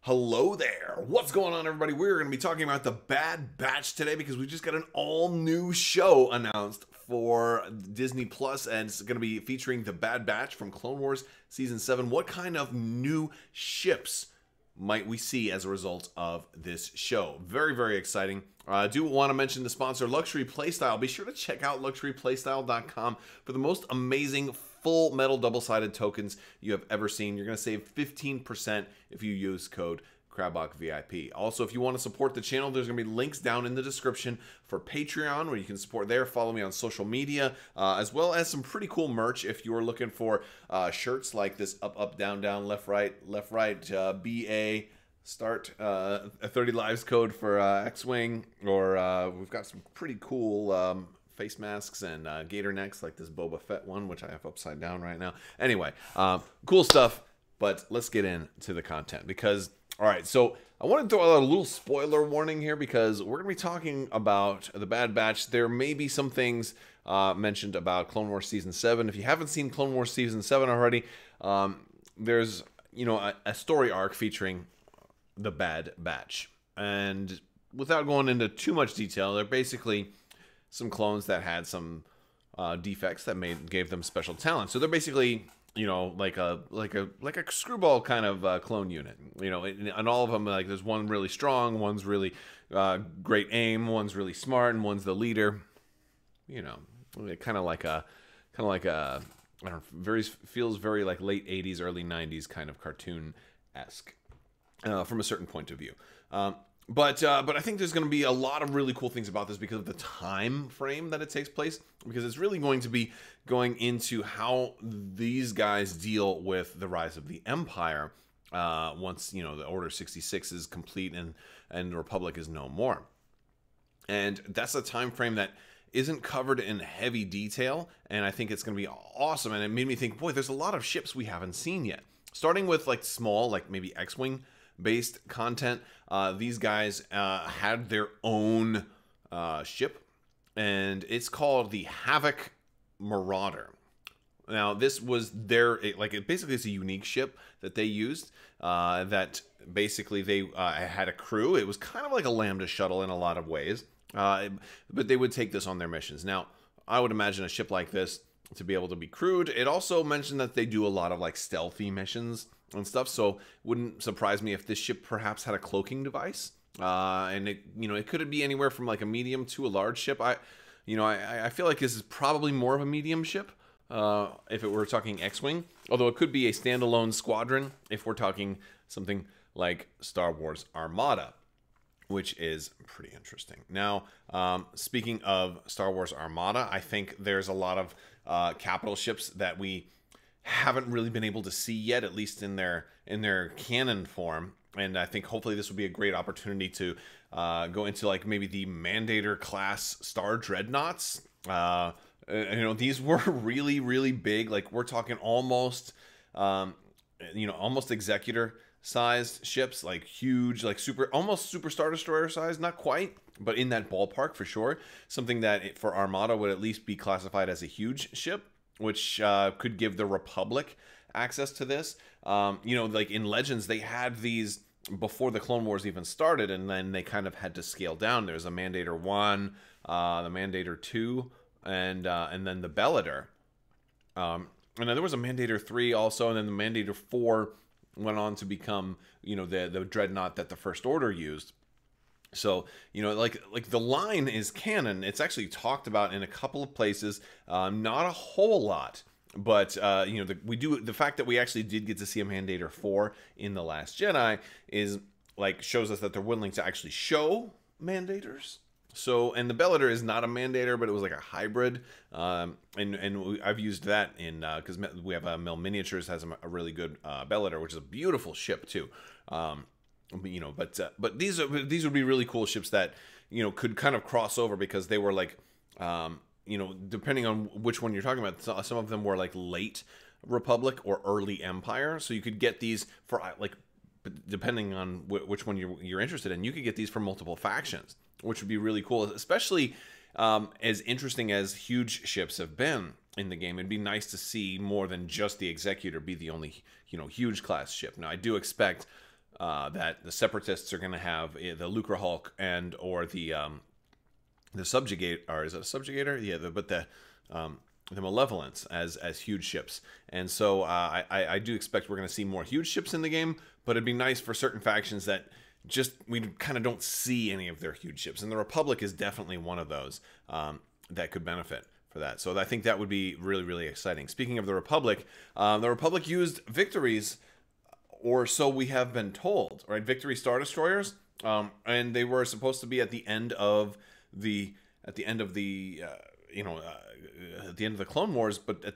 Hello there. What's going on, everybody? We're going to be talking about the Bad Batch today because we just got an all-new show announced for Disney Plus, and it's going to be featuring the Bad Batch from Clone Wars Season 7. What kind of new ships might we see as a result of this show? Very, very exciting. I do want to mention the sponsor, Luxury Playstyle. Be sure to check out luxuryplaystyle.com for the most amazing full metal double-sided tokens you have ever seen. You're going to save 15% if you use code Crabbok VIP. Also, if you want to support the channel, there's going to be links down in the description for Patreon, where you can support there. Follow me on social media, as well as some pretty cool merch if you're looking for shirts like this up, up, down, down, left, right, BA, start a 30 lives code for X-Wing, or we've got some pretty cool face masks and gator necks like this Boba Fett one, which I have upside down right now. Anyway, cool stuff, but let's get into the content because, all right, so I want to throw out a little spoiler warning here because we're going to be talking about the Bad Batch. There may be some things mentioned about Clone Wars Season 7. If you haven't seen Clone Wars Season 7 already, there's, a story arc featuring the Bad Batch. And without going into too much detail, they're basically some clones that had some defects that gave them special talent. So they're basically, like a screwball kind of clone unit. And all of them, like, there's one really strong, one's really great aim, one's really smart, and one's the leader. Kind of like a I don't know, feels very like late 80s, early 90s kind of cartoon-esque from a certain point of view. But I think there's going to be a lot of really cool things about this because of the time frame that it takes place, because it's really going to be going into how these guys deal with the rise of the Empire once, the Order 66 is complete and the Republic is no more. And that's a time frame that isn't covered in heavy detail, and I think it's going to be awesome. And it made me think, boy, there's a lot of ships we haven't seen yet. Starting with like small, like maybe X-Wing based content. These guys had their own ship, and it's called the Havoc Marauder. Now, this was basically it's a unique ship that they used, that basically they had a crew. It was kind of like a Lambda shuttle in a lot of ways, but they would take this on their missions. Now, I would imagine a ship like this to be able to be crewed. It also mentioned that they do a lot of like stealthy missions and stuff, so wouldn't surprise me if this ship perhaps had a cloaking device, and it could be anywhere from like a medium to a large ship. I feel like this is probably more of a medium ship if it were talking X-Wing, although it could be a standalone squadron if we're talking something like Star Wars Armada, which is pretty interesting. Now, speaking of Star Wars Armada, I think there's a lot of capital ships that we haven't really been able to see yet, at least in their canon form. And I think hopefully this will be a great opportunity to go into like maybe the Mandator class Star Dreadnoughts. These were really, really big. Like, we're talking almost, almost Executor sized ships, like huge, like almost Super Star Destroyer size, not quite, but in that ballpark for sure. Something that for Armada would at least be classified as a huge ship, which could give the Republic access to this. Like in Legends, they had these before the Clone Wars even started, and then they kind of had to scale down. There's a Mandator 1, the Mandator 2, and then the Bellator. And then there was a Mandator 3 also, and then the Mandator 4 went on to become, the Dreadnought that the First Order used. So, like the line is canon. It's actually talked about in a couple of places, not a whole lot, but the fact that we actually did get to see a Mandator 4 in The Last Jedi is like shows us that they're willing to actually show Mandators. So, and the Bellator is not a Mandator, but it was like a hybrid, and I've used that in because we have Mill Miniatures has a really good Bellator, which is a beautiful ship too. But these would be really cool ships that could kind of cross over, because they were like depending on which one you're talking about, some of them were like late Republic or early Empire, so you could get these for like, depending on which one you're interested in, you could get these for multiple factions, which would be really cool, especially as interesting as huge ships have been in the game. It'd be nice to see more than just the Executor be the only huge class ship. Now, I do expect that the Separatists are going to have the Lucre Hulk and or the Subjugator, or is it a Subjugator? Yeah, but the Malevolence as huge ships. And so I do expect we're going to see more huge ships in the game, but it'd be nice for certain factions that just we kind of don't see any of their huge ships. And the Republic is definitely one of those that could benefit for that. So I think that would be really, really exciting. Speaking of the Republic used Victories, or so we have been told, right? Victory Star Destroyers, and they were supposed to be at the end of the Clone Wars, but at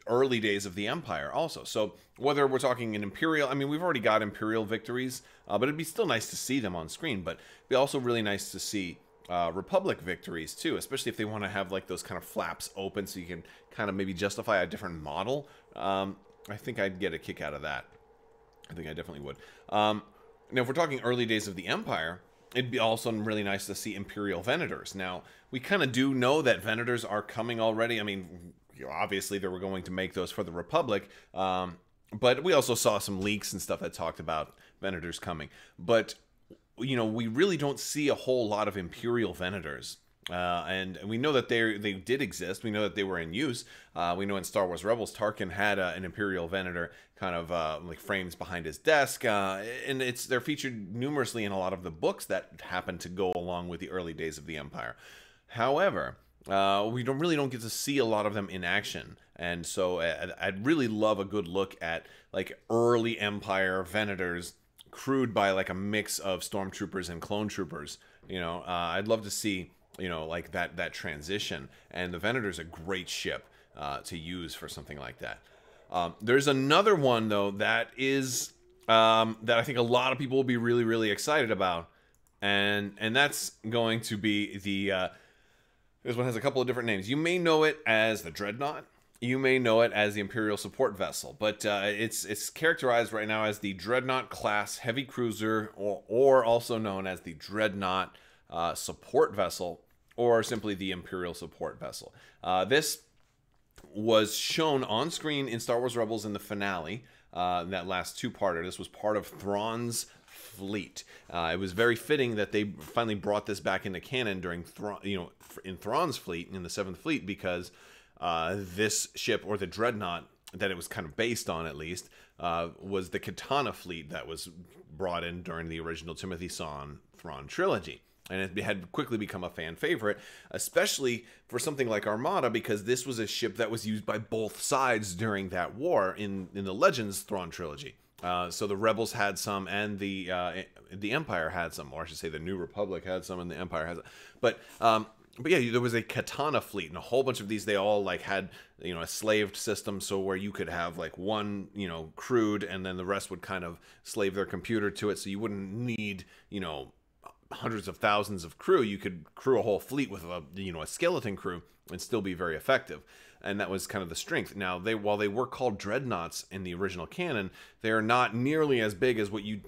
early days of the Empire also. So whether we're talking an Imperial, I mean, we've already got Imperial Victories, but it'd be still nice to see them on screen. But it'd be also really nice to see Republic Victories too, especially if they want to have like those kind of flaps open so you can kind of maybe justify a different model. I think I'd get a kick out of that. I think I definitely would. Now, if we're talking early days of the Empire, it'd be also really nice to see Imperial Venators. Now, we kind of do know that Venators are coming already. I mean, obviously they were going to make those for the Republic, but we also saw some leaks and stuff that talked about Venators coming. But, you know, we really don't see a whole lot of Imperial Venators. And we know that they did exist. We know that they were in use. We know in Star Wars Rebels, Tarkin had an Imperial Venator kind of like frames behind his desk, and they're featured numerously in a lot of the books that happen to go along with the early days of the Empire. However, we don't get to see a lot of them in action, and so I'd really love a good look at like early Empire Venators crewed by like a mix of stormtroopers and clone troopers. You know, I'd love to see, you know, like that transition. And the Venator's a great ship to use for something like that. There's another one though that is that I think a lot of people will be really, really excited about, and that's going to be the this one has a couple of different names. You may know it as the Dreadnought. You may know it as the Imperial Support Vessel, but it's characterized right now as the Dreadnought class heavy cruiser, or also known as the Dreadnought Support Vessel, or simply the Imperial Support Vessel. This was shown on screen in Star Wars Rebels in the finale, that last two-parter. This was part of Thrawn's fleet. It was very fitting that they finally brought this back into canon during in Thrawn's fleet, in the 7th Fleet, because this ship, or the Dreadnought that it was kind of based on at least, was the Katana Fleet that was brought in during the original Timothy Zahn Thrawn trilogy. And it had quickly become a fan favorite, especially for something like Armada, because this was a ship that was used by both sides during that war in the Legends Thrawn trilogy. So the Rebels had some, and the Empire had some, or I should say the New Republic had some, and the Empire has. But yeah, there was a Katana Fleet, and a whole bunch of these. They all like had, you know, a slaved system, so where you could have like one, you know, crewed, and then the rest would kind of slave their computer to it, so you wouldn't need, you know, hundreds of thousands of crew. You could crew a whole fleet with a skeleton crew and still be very effective. And that was kind of the strength. Now, while they were called dreadnoughts in the original canon, they are not nearly as big as what you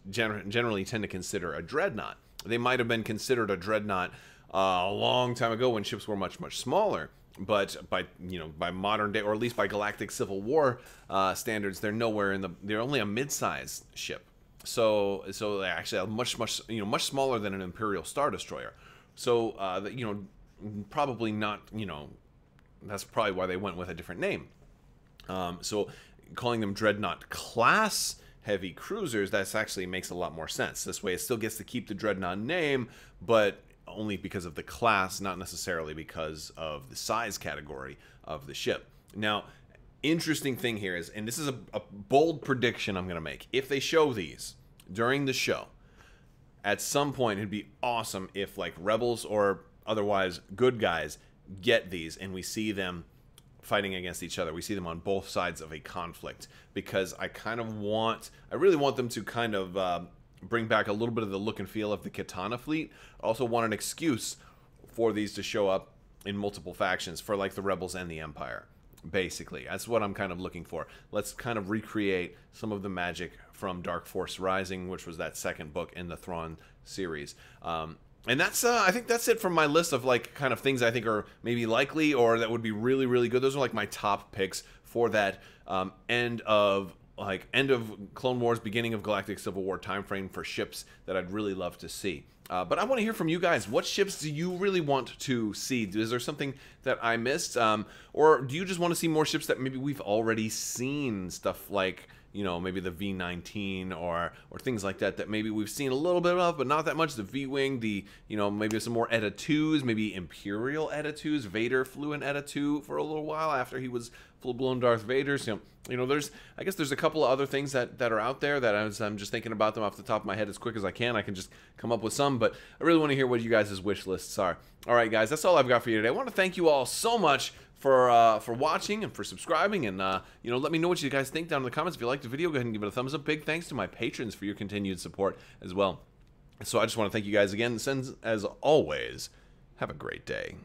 generally tend to consider a dreadnought. They might have been considered a dreadnought a long time ago when ships were much, much smaller. But by modern day, or at least by Galactic Civil War standards, they're nowhere they're only a mid-sized ship. So they actually are much smaller than an Imperial Star Destroyer. So probably not, that's probably why they went with a different name. So calling them Dreadnought class heavy cruisers, that actually makes a lot more sense. This way it still gets to keep the Dreadnought name, but only because of the class, not necessarily because of the size category of the ship. Now, interesting thing here is, and this is a bold prediction I'm going to make, if they show these during the show, at some point it'd be awesome if like Rebels or otherwise good guys get these and we see them fighting against each other. We see them on both sides of a conflict, because I really want them to kind of bring back a little bit of the look and feel of the Katana Fleet. I also want an excuse for these to show up in multiple factions for like the Rebels and the Empire. Basically, that's what I'm kind of looking for. Let's kind of recreate some of the magic from Dark Force Rising, which was that second book in the Thrawn series. And that's I think that's it from my list of like kind of things I think are maybe likely or that would be really, really good. Those are like my top picks for that end of like end of Clone Wars, beginning of Galactic Civil War time frame for ships that I'd really love to see. But I want to hear from you guys. What ships do you really want to see? Is there something that I missed? Or do you just want to see more ships that maybe we've already seen? Stuff like, you know, maybe the V-19 or things like that maybe we've seen a little bit of, but not that much. The V-Wing, you know, maybe some more Eta 2s, maybe Imperial Eta 2s. Vader flew an Eta 2 for a little while after he was full-blown Darth Vader. So, you know, I guess there's a couple of other things that are out there that I'm just thinking about them off the top of my head as quick as I can. I can just come up with some, but I really want to hear what you guys' wish lists are. All right, guys, that's all I've got for you today. I want to thank you all so much for watching and for subscribing, and you know, let me know what you guys think down in the comments. If you liked the video, go ahead and give it a thumbs up. Big thanks to my patrons for your continued support as well. So I just want to thank you guys again, and as always, have a great day.